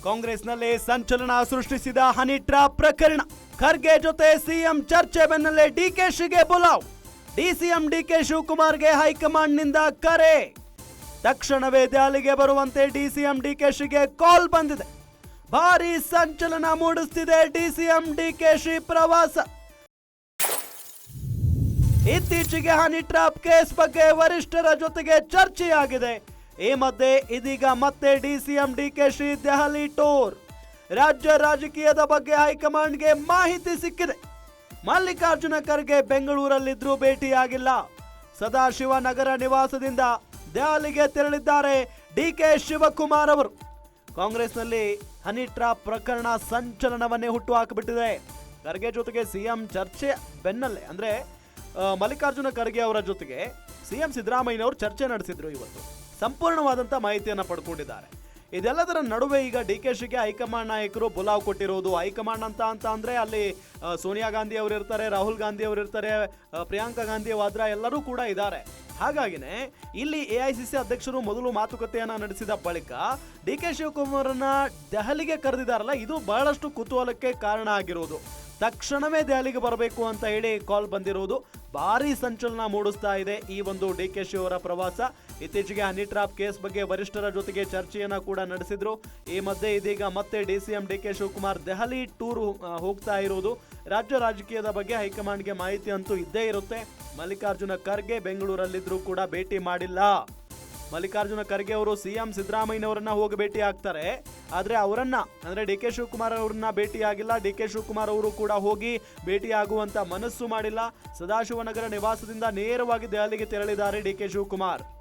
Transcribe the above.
ಕಾಂಗ್ರೆಸ್ನಲ್ಲಿ ಸಂಚಲನ ಸೃಷ್ಟಿಸಿದ ಹನಿ ಟ್ರಾಪ್ ಪ್ರಕರಣ. ಖರ್ಗೆ ಜೊತೆ ಸಿಎಂ ಚರ್ಚೆ ಬೆನ್ನಲ್ಲೇ ಡಿಕೆಶಿಗೆ ಬುಲಾವ್. ಡಿಸಿಎಂ ಡಿಕೆ ಶಿವಕುಮಾರ್ಗೆ ಹೈಕಮಾಂಡ್ನಿಂದ ಕರೆ. ತಕ್ಷಣವೇ ದೆಹಲಿಗೆ ಬರುವಂತೆ ಡಿಸಿಎಂ ಡಿಕೆಶಿಗೆ ಕಾಲ್ ಬಂದಿದೆ. ಭಾರೀ ಸಂಚಲನ ಮೂಡಿಸುತ್ತಿದೆ ಡಿಸಿಎಂ ಡಿಕೆಶಿ ಪ್ರವಾಸ. ಇತ್ತೀಚೆಗೆ ಹನಿ ಟ್ರಾಪ್ ಕೇಸ್ ಬಗ್ಗೆ ವರಿಷ್ಠರ ಜೊತೆಗೆ ಚರ್ಚೆಯಾಗಿದೆ. ಈ ಮಧ್ಯೆ ಇದೀಗ ಮತ್ತೆ ಡಿಸಿಎಂ ಡಿಕೆಶಿ ದೆಹಲಿ ಟೂರ್. ರಾಜ್ಯ ರಾಜಕೀಯದ ಬಗ್ಗೆ ಹೈಕಮಾಂಡ್ಗೆ ಮಾಹಿತಿ ಸಿಕ್ಕಿದೆ. ಮಲ್ಲಿಕಾರ್ಜುನ ಖರ್ಗೆ ಬೆಂಗಳೂರಲ್ಲಿದ್ರೂ ಭೇಟಿಯಾಗಿಲ್ಲ. ಸದಾಶಿವನಗರ ನಿವಾಸದಿಂದ ದೆಹಲಿಗೆ ತೆರಳಿದ್ದಾರೆ ಡಿಕೆ ಶಿವಕುಮಾರ್ ಅವರು. ಕಾಂಗ್ರೆಸ್ನಲ್ಲಿ ಹನಿ ಟ್ರಾಪ್ ಪ್ರಕರಣ ಸಂಚಲನವನ್ನೇ ಹುಟ್ಟು ಹಾಕಿಬಿಟ್ಟಿದೆ. ಖರ್ಗೆ ಜೊತೆಗೆ ಸಿಎಂ ಚರ್ಚೆ ಬೆನ್ನಲ್ಲೇ ಅಂದ್ರೆ ಮಲ್ಲಿಕಾರ್ಜುನ ಖರ್ಗೆ ಅವರ ಜೊತೆಗೆ ಸಿಎಂ ಸಿದ್ದರಾಮಯ್ಯನವರು ಚರ್ಚೆ ನಡೆಸಿದ್ರು. ಇವತ್ತು ಸಂಪೂರ್ಣವಾದಂಥ ಮಾಹಿತಿಯನ್ನು ಪಡ್ಕೊಂಡಿದ್ದಾರೆ. ಇದೆಲ್ಲದರ ನಡುವೆ ಈಗ ಡಿಕೆಶಿಗೆ ಹೈಕಮಾಂಡ್ ನಾಯಕರು ಬುಲಾವ್ ಕೊಟ್ಟಿರೋದು. ಹೈಕಮಾಂಡ್ ಅಂತ ಅಂದ್ರೆ ಅಲ್ಲಿ ಸೋನಿಯಾ ಗಾಂಧಿ ಅವರು ಇರ್ತಾರೆ, ರಾಹುಲ್ ಗಾಂಧಿ ಅವರು ಇರ್ತಾರೆ, ಪ್ರಿಯಾಂಕಾ ಗಾಂಧಿ ವಾದ್ರಾ ಎಲ್ಲರೂ ಕೂಡ ಇದ್ದಾರೆ. ಹಾಗಾಗಿನೇ ಇಲ್ಲಿ ಎಐಸಿಸಿ ಅಧ್ಯಕ್ಷರು ಮೊದಲು ಮಾತುಕತೆಯನ್ನ ನಡೆಸಿದ ಬಳಿಕ ಡಿಕೆ ಶಿವಕುಮಾರನ್ನ ದೆಹಲಿಗೆ ಕರೆದಿದ್ದಾರಲ್ಲ, ಇದು ಬಹಳಷ್ಟು ಕುತೂಹಲಕ್ಕೆ ಕಾರಣ ಆಗಿರೋದು. ತಕ್ಷಣವೇ ದೆಹಲಿಗೆ ಬರಬೇಕು ಅಂತ ಹೇಳಿ ಕಾಲ್ ಬಂದಿರೋದು ಭಾರಿ ಸಂಚಲನ ಮೂಡಿಸ್ತಾ ಇದೆ ಈ ಒಂದು ಡಿಕೆಶಿ ಅವರ ಪ್ರವಾಸ. ಇತ್ತೀಚೆಗೆ ಹನಿ ಟ್ರಾಪ್ ಕೇಸ್ ಬಗ್ಗೆ ವರಿಷ್ಠರ ಜೊತೆಗೆ ಚರ್ಚೆಯನ್ನ ಕೂಡ ನಡೆಸಿದ್ರು. ಈ ಮಧ್ಯೆ ಇದೀಗ ಮತ್ತೆ DCM DK Shivakumar Delhi tour ಹೋಗ್ತಾ ಇರೋದು. ರಾಜ್ಯ ರಾಜಕೀಯದ ಬಗ್ಗೆ ಹೈಕಮಾಂಡ್ಗೆ ಮಾಹಿತಿ ಅಂತೂ ಇದ್ದೇ ಇರುತ್ತೆ. ಮಲ್ಲಿಕಾರ್ಜುನ ಖರ್ಗೆ ಬೆಂಗಳೂರಲ್ಲಿದ್ರೂ ಕೂಡ ಭೇಟಿ ಮಾಡಿಲ್ಲ. ಮಲ್ಲಿಕಾರ್ಜುನ ಖರ್ಗೆ ಅವರು ಸಿಎಂ ಸಿದ್ದರಾಮಯ್ಯನವರನ್ನ ಹೋಗಿ ಭೇಟಿ ಆಗ್ತಾರೆ. ಆದ್ರೆ ಅವರನ್ನ ಅಂದ್ರೆ ಡಿಕೆ ಶಿವಕುಮಾರ್ ಅವರನ್ನ ಭೇಟಿ ಆಗಿಲ್ಲ. ಡಿಕೆ ಶಿವಕುಮಾರ್ ಅವರು ಕೂಡ ಹೋಗಿ ಭೇಟಿ ಆಗುವಂತ ಮನಸ್ಸು ಮಾಡಿಲ್ಲ. ಸದಾಶಿವನಗರ ನಿವಾಸದಿಂದ ನೇರವಾಗಿ ದೆಹಲಿಗೆ ತೆರಳಿದ್ದಾರೆ ಡಿಕೆ ಶಿವಕುಮಾರ್.